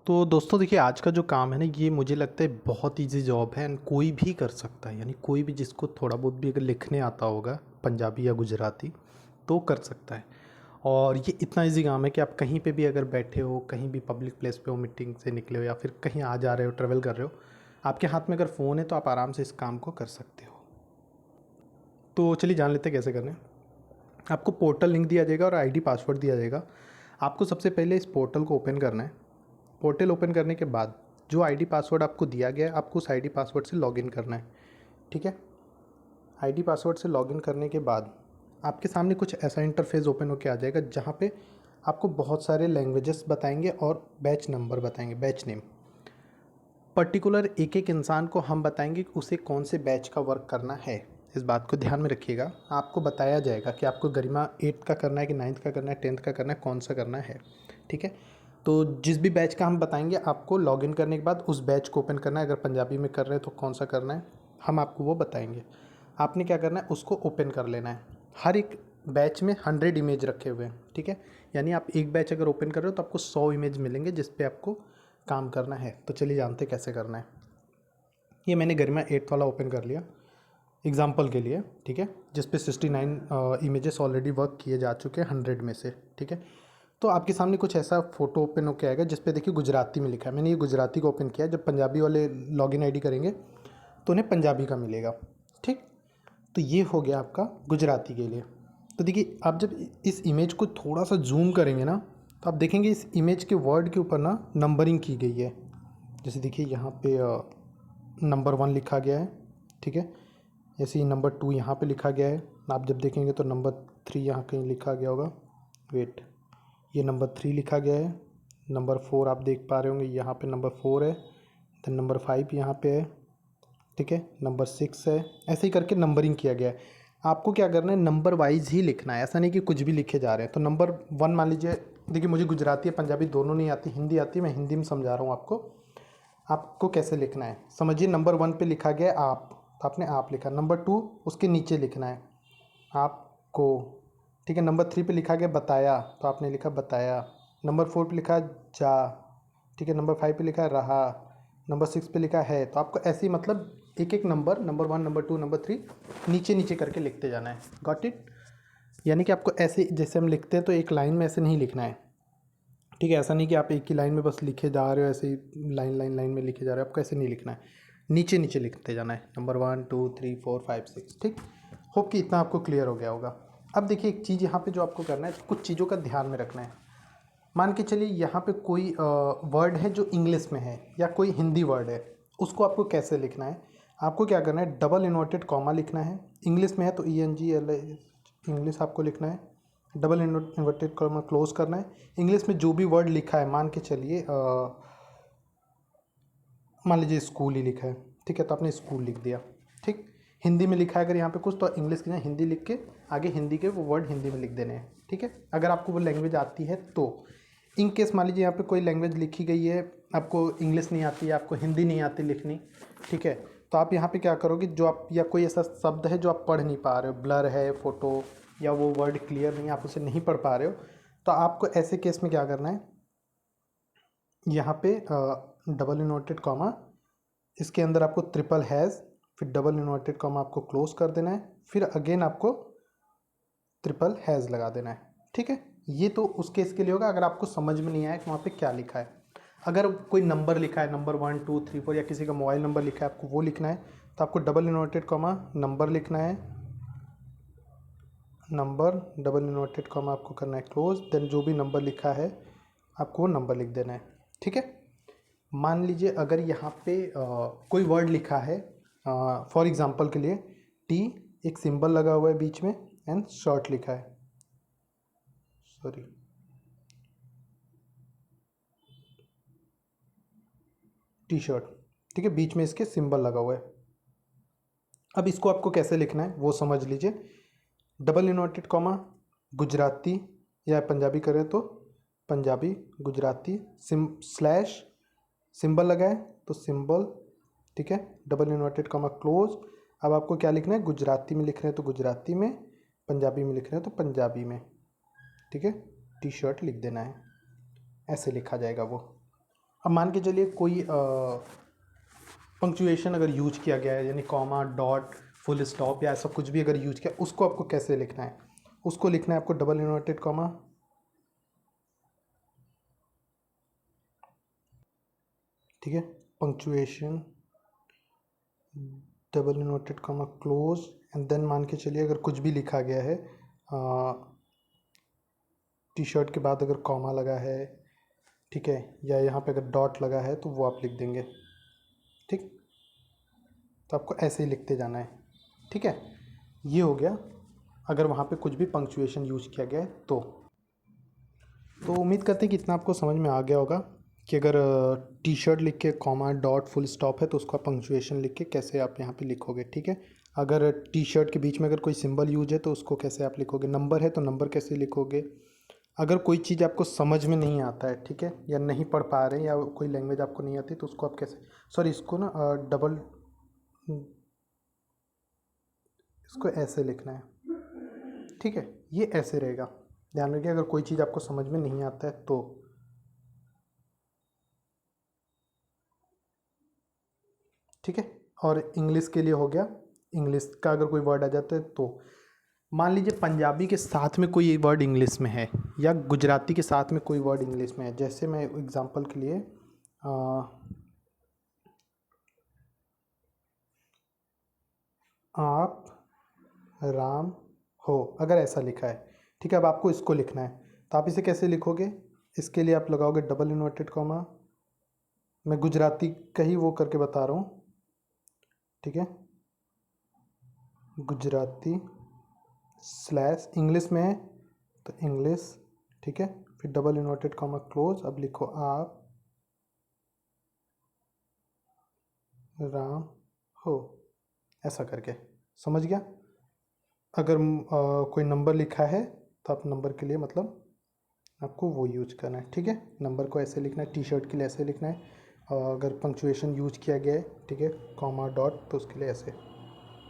तो दोस्तों देखिए, आज का जो काम है ना, ये मुझे लगता है बहुत ईजी जॉब है एंड कोई भी कर सकता है। यानी कोई भी जिसको थोड़ा बहुत भी अगर लिखने आता होगा पंजाबी या गुजराती तो कर सकता है। और ये इतना ईजी काम है कि आप कहीं पे भी अगर बैठे हो, कहीं भी पब्लिक प्लेस पे हो, मीटिंग से निकले हो या फिर कहीं आ जा रहे हो, ट्रेवल कर रहे हो, आपके हाथ में अगर फ़ोन है तो आप आराम से इस काम को कर सकते हो। तो चलिए जान लेते हैं कैसे करना है। आपको पोर्टल लिंक दिया जाएगा और आईडी पासवर्ड दिया जाएगा। आपको सबसे पहले इस पोर्टल को ओपन करना है। पोर्टल ओपन करने के बाद जो आईडी पासवर्ड आपको दिया गया है, आपको उस आईडी पासवर्ड से लॉगिन करना है। ठीक है। आईडी पासवर्ड से लॉगिन करने के बाद आपके सामने कुछ ऐसा इंटरफेस ओपन होकर आ जाएगा जहाँ पे आपको बहुत सारे लैंग्वेजेस बताएंगे और बैच नंबर बताएंगे, बैच नेम। पर्टिकुलर एक एक इंसान को हम बताएंगे कि उसे कौन से बैच का वर्क करना है। इस बात को ध्यान में रखिएगा। आपको बताया जाएगा कि आपको गरिमा 8th का करना है कि 9th का करना है, 10th का करना है, कौन सा करना है। ठीक है। तो जिस भी बैच का हम बताएंगे, आपको लॉगिन करने के बाद उस बैच को ओपन करना है। अगर पंजाबी में कर रहे हैं तो कौन सा करना है, हम आपको वो बताएंगे। आपने क्या करना है, उसको ओपन कर लेना है। हर एक बैच में 100 इमेज रखे हुए हैं। ठीक है। यानी आप एक बैच अगर ओपन कर रहे हो तो आपको 100 इमेज मिलेंगे जिस पे आपको काम करना है। तो चलिए जानते हैं कैसे करना है। ये मैंने गरिमा 8th वाला ओपन कर लिया एग्जाम्पल के लिए। ठीक है। जिस पे 69 इमेजेस ऑलरेडी वर्क किए जा चुके हैं 100 में से। ठीक है। तो आपके सामने कुछ ऐसा फ़ोटो ओपन होकर आएगा जिस पे देखिए गुजराती में लिखा है। मैंने ये गुजराती को ओपन किया। जब पंजाबी वाले लॉगिन आईडी करेंगे तो उन्हें पंजाबी का मिलेगा। ठीक। तो ये हो गया आपका गुजराती के लिए। तो देखिए, आप जब इस इमेज को थोड़ा सा जूम करेंगे ना, तो आप देखेंगे इस इमेज के वर्ड के ऊपर ना नंबरिंग की गई है। जैसे देखिए यहाँ पे नंबर 1 लिखा गया है। ठीक है। ऐसे ही नंबर 2 यहाँ पे लिखा गया है। आप जब देखेंगे तो नंबर 3 यहाँ कहीं लिखा गया होगा। वेट, ये नंबर 3 लिखा गया है। नंबर 4 आप देख पा रहे होंगे, यहाँ पे नंबर 4 है। देन नंबर 5 यहाँ पे है। ठीक है। नंबर 6 है। ऐसे ही करके नंबरिंग किया गया है। आपको क्या करना है, नंबर वाइज ही लिखना है। ऐसा नहीं कि कुछ भी लिखे जा रहे हैं। तो नंबर 1 मान लीजिए, देखिए मुझे गुजराती या पंजाबी दोनों नहीं आती, हिंदी आती है। मैं हिंदी में समझा रहा हूँ आपको। आपको कैसे लिखना है समझिए। नंबर 1 पे लिखा गया है आप, तो आपने आप लिखा। नंबर 2 उसके नीचे लिखना है आपको। ठीक है। नंबर 3 पे लिखा गया बताया, तो आपने लिखा बताया। नंबर 4 पे लिखा है जा। ठीक है। नंबर 5 पे लिखा है रहा। नंबर 6 पे लिखा है। तो आपको ऐसे ही मतलब एक एक नंबर, नंबर 1, नंबर 2, नंबर 3 नीचे नीचे करके लिखते जाना है। Got it. यानी कि आपको ऐसे जैसे हम लिखते हैं तो एक लाइन में ऐसे नहीं लिखना है। ठीक है। ऐसा नहीं कि आप एक ही लाइन में बस लिखे जा रहे हो, ऐसे ही लाइन लाइन लाइन में लिखे जा रहे हो। आपको ऐसे नहीं लिखना है, नीचे नीचे लिखते जाना है। नंबर 1, 2, 3, 4, 5, 6। ठीक। होप कि इतना आपको क्लियर हो गया होगा। अब देखिए एक चीज़ यहाँ पे जो आपको करना है, कुछ चीज़ों का ध्यान में रखना है। मान के चलिए यहाँ पे कोई वर्ड है जो इंग्लिश में है या कोई हिंदी वर्ड है, उसको आपको कैसे लिखना है। आपको क्या करना है, डबल इन्वर्टेड कॉमा लिखना है। इंग्लिश में है तो ENGL इंग्लिश आपको लिखना है। डबल इन्वर्टेड कॉमा क्लोज करना है। इंग्लिश में जो भी वर्ड लिखा है, मान के चलिए मान लीजिए स्कूल ही लिखा है। ठीक है। तो आपने स्कूल लिख दिया। ठीक। हिंदी में लिखा है अगर यहाँ पे कुछ, तो इंग्लिश की जगह हिंदी लिख के आगे हिंदी के वो वर्ड हिंदी में लिख देने हैं। ठीक है। अगर आपको वो लैंग्वेज आती है तो। इन केस मान लीजिए यहाँ पे कोई लैंग्वेज लिखी गई है, आपको इंग्लिश नहीं आती है, आपको हिंदी नहीं आती लिखनी। ठीक है। तो आप यहाँ पे क्या करोगे, जो आप या कोई ऐसा शब्द है जो आप पढ़ नहीं पा रहे हो, ब्लर है फोटो या वो वर्ड क्लियर नहीं, आप उसे नहीं पढ़ पा रहे हो, तो आपको ऐसे केस में क्या करना है, यहाँ पे डबल इन्वर्टेड कॉमा, इसके अंदर आपको ट्रिपल हैज़, फिर डबल इन्वर्टेड कॉमा आपको क्लोज कर देना है, फिर अगेन आपको ट्रिपल हैज़ लगा देना है। ठीक है। ये तो उस केस के लिए होगा अगर आपको समझ में नहीं आया कि वहाँ पे क्या लिखा है। अगर कोई नंबर लिखा है, नंबर 1, 2, 3, 4 या किसी का मोबाइल नंबर लिखा है, आपको वो लिखना है, तो आपको डबल इन्वर्टेड कॉमा नंबर लिखना है, नंबर डबल इन्वर्टेड कॉमा आपको करना है क्लोज। देन जो भी नंबर लिखा है आपको वो नंबर लिख देना है। ठीक है। मान लीजिए अगर यहाँ पे कोई वर्ड लिखा है, फॉर एग्जांपल के लिए टी, एक सिंबल लगा हुआ है बीच में, एंड शर्ट लिखा है, सॉरी टी शर्ट। ठीक है। बीच में इसके सिंबल लगा हुआ है। अब इसको आपको कैसे लिखना है वो समझ लीजिए। डबल इन्वर्टेड कॉमा गुजराती या पंजाबी करें तो पंजाबी गुजराती, स्लैश सिंबल लगा है तो सिंबल। ठीक है। Double inverted comma close. अब आपको क्या लिखना है, गुजराती में लिख रहे हैं तो गुजराती में, पंजाबी में लिख रहे हैं तो पंजाबी में। ठीक है। टी शर्ट लिख देना है, ऐसे लिखा जाएगा वो। अब मान के चलिए कोई पंक्चुएशन अगर यूज किया गया है, यानी कॉमा, डॉट, फुल स्टॉप या ऐसा कुछ भी अगर यूज किया, उसको आपको कैसे लिखना है? उसको लिखना है आपको डबल इन्वर्टेड कॉमा, ठीक है, punctuation, double inverted comma, close, and then मान के चलिए अगर कुछ भी लिखा गया है, टी शर्ट के बाद अगर कॉमा लगा है, ठीक है, या यहाँ पे अगर डॉट लगा है तो वो आप लिख देंगे, ठीक। तो आपको ऐसे ही लिखते जाना है, ठीक है। ये हो गया अगर वहाँ पे कुछ भी पंक्चुएशन यूज किया गया है तो उम्मीद करते हैं कि इतना आपको समझ में आ गया होगा कि अगर टी शर्ट लिख के कॉमा, डॉट, फुल स्टॉप है तो उसका पंक्चुएशन लिख के कैसे आप यहाँ पे लिखोगे, ठीक है। अगर टी शर्ट के बीच में अगर कोई सिंबल यूज है तो उसको कैसे आप लिखोगे, नंबर है तो नंबर कैसे लिखोगे। अगर कोई चीज़ आपको समझ में नहीं आता है, ठीक है, या नहीं पढ़ पा रहे हैं, या कोई लैंग्वेज आपको नहीं आती तो उसको आप कैसे, सॉरी इसको ना डबल, इसको ऐसे लिखना है, ठीक है, ये ऐसे रहेगा। ध्यान रखिए अगर कोई चीज़ आपको समझ में नहीं आता है तो, ठीक है। और इंग्लिश के लिए हो गया, इंग्लिश का अगर कोई वर्ड आ जाता है तो मान लीजिए पंजाबी के साथ में कोई वर्ड इंग्लिश में है या गुजराती के साथ में कोई वर्ड इंग्लिश में है। जैसे मैं एग्जांपल के लिए आप राम हो, अगर ऐसा लिखा है, ठीक है। अब आपको इसको लिखना है तो आप इसे कैसे लिखोगे? इसके लिए आप लगाओगे डबल इन्वर्टेड कॉमा, मैं गुजराती का ही वो करके बता रहा हूँ, ठीक है, गुजराती स्लैश, इंग्लिश में है तो इंग्लिश, ठीक है, फिर डबल इन्वर्टेड कॉमा क्लोज। अब लिखो आप राम हो, ऐसा करके, समझ गया। अगर कोई नंबर लिखा है तो आप नंबर के लिए मतलब आपको वो यूज करना है, ठीक है। नंबर को ऐसे लिखना है, टी शर्ट के लिए ऐसे लिखना है, और अगर पंक्चुएशन यूज किया गया है, ठीक है, कॉमा, डॉट, तो उसके लिए ऐसे।